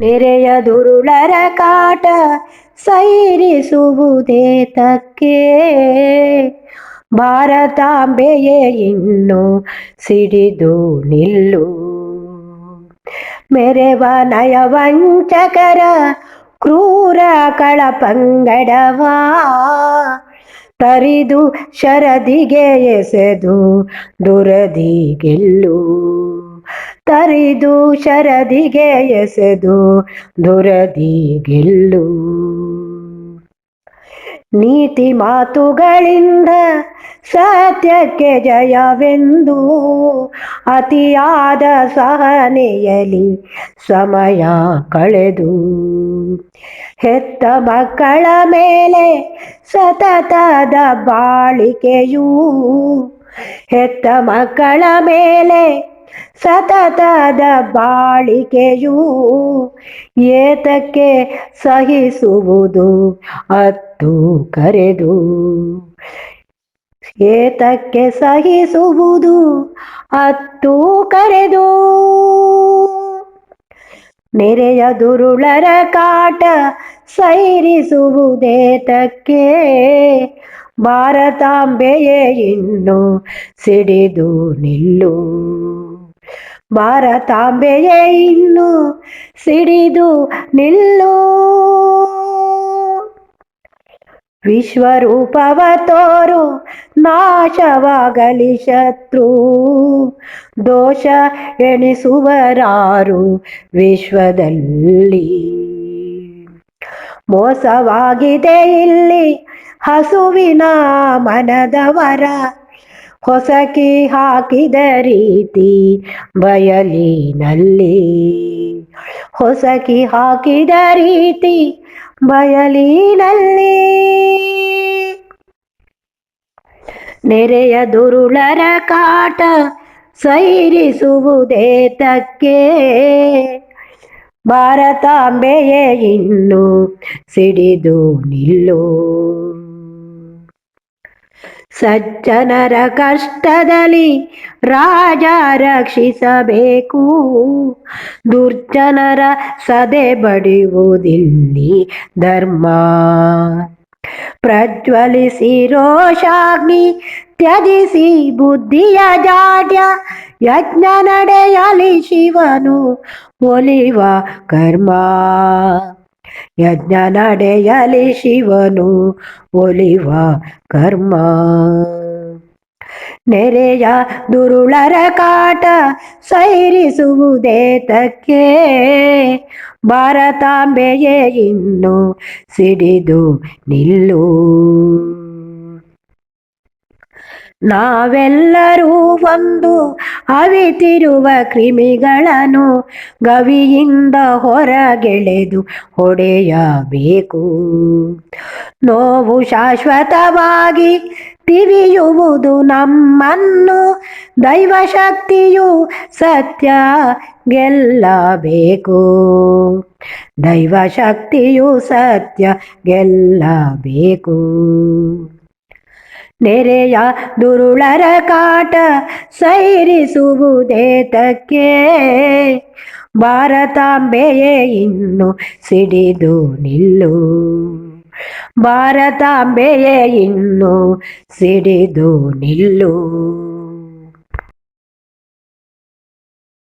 ನೆರೆಯ ದುರುಳರ ಕಾಟ ಸೈರಿಸುವುದೇ ತಕ್ಕೆ. ಭಾರತಾಂಬೆಯೇ ಇನ್ನು ಸಿಡಿದು ನಿಲ್ಲು. ಮೆರೆವ ನಯವಂಚಕರ ಕ್ರೂರ ಕಳಪಂಗಡವಾ ತರಿದು ಶರದಿಗೆ ಎಸೆದು ದುರದಿ ಗೆಲ್ಲು. ತರಿದು ಶರದಿಗೆ ಎಸೆದು ದುರದಿ ಗೆಲ್ಲು. ನೀತಿ ಮಾತುಗಳಿಂದ ಸತ್ಯಕ್ಕೆ ಜಯವೆಂದು ಅತಿಯಾದ ಸಹನೆಯಲಿ ಸಮಯ ಕಳೆದು ಹೆತ್ತ ಮಕ್ಕಳ ಮೇಲೆ ಸತತದ ಬಾಳಿಕೆಯೂ ಹೆತ್ತ ಮಕ್ಕಳ ಮೇಲೆ ಸತತದ ಬಾಳಿಕೆಯೂ ಏತಕ್ಕೆ ಸಹಿಸುವುದು ಅತ್ತು ಕರೆದು. ಏತಕ್ಕೆ ಸಹಿಸುವುದು ಅತ್ತು ಕರೆದು. ನೆರೆಯ ದುರುಳರ ಕಾಟ ಸೈರಿಸುವುದೇತಕ್ಕೆ. ಭಾರತಾಂಬೆಯೇ ಇನ್ನು ಸಿಡಿದು ನಿಲ್ಲು. ಭಾರತಾಂಬೆಯೇ ಇನ್ನು ಸಿಡಿದು ನಿಲ್ಲು. ವಿಶ್ವರೂಪವ ತೋರು ನಾಶವಾಗಲಿ ಶತ್ರು. ದೋಷ ಎಣಿಸುವರಾರು ವಿಶ್ವದಲ್ಲಿ. ಮೋಸವಾಗಿದೆ ಇಲ್ಲಿ ಹಸುವಿನ ಮನದವರ. ಹೊಸಕಿ ಹಾಕಿದ ರೀತಿ ಬಯಲಿನಲ್ಲಿ. ಹೊಸಕಿ ಹಾಕಿದ ರೀತಿ ಬಯಲಿನಲ್ಲಿ. ನೆರೆಯ ದುರುಳರ ಕಾಟ ಸೈರಿಸುವುದೇತಕ್ಕೆ. ಭಾರತಾಂಬೆಯೇ ಇನ್ನು ಸಿಡಿದು ನಿಲ್ಲು. ಸಜ್ಜನರ ಕಷ್ಟದಲ್ಲಿ ರಾಜ ರಕ್ಷಿಸಬೇಕು. ದುರ್ಜನರ ಸದೆ ಬಡಿಯುವುದಿಲ್ಲಿ ಧರ್ಮ. ಪ್ರಜ್ವಲಿಸಿ ರೋಷಾಗ್ನಿ ತ್ಯಜಿಸಿ ಬುದ್ಧಿಯ ಜಾಡ್ಯ. ಯಜ್ಞ ನಡೆಯಲಿ ಶಿವನು ಒಲಿವ ಕರ್ಮ. ಯಜ್ಞ ನಡೆಯಲಿ ಶಿವನು ಒಲಿವ ಕರ್ಮ. ನೆರೆಯ ದುರುಳರ ಕಾಟ ಸೈರಿಸುವುದೇತಕ್ಕೆ. ಭಾರತಾಂಬೆಯೇ ಇನ್ನು ಸಿಡಿದು ನಿಲ್ಲು. ನಾವೆಲ್ಲರೂ ಒಂದು ಅವಿತಿರುವ ಕ್ರಿಮಿಗಳನ್ನು ಗವಿಯಿಂದ ಹೊರಗೆಳೆದು ಹೊಡೆಯಬೇಕು. ನೋವು ಶಾಶ್ವತವಾಗಿ ತಿವಿಯುವುದು ನಮ್ಮನ್ನು. ದೈವಶಕ್ತಿಯು ಸತ್ಯ ಗೆಲ್ಲಬೇಕು. ದೈವಶಕ್ತಿಯು ಸತ್ಯ ಗೆಲ್ಲಬೇಕು. ನೆರೆಯ ದುರುಳರ ಕಾಟ ಸೈರಿಸುವುದೇತಕ್ಕೆ. ಭಾರತಾಂಬೆಯೇ ಇನ್ನು ಸಿಡಿದು ನಿಲ್ಲು. ಭಾರತಾಂಬೆಯೇ ಇನ್ನು ಸಿಡಿದು ನಿಲ್ಲು.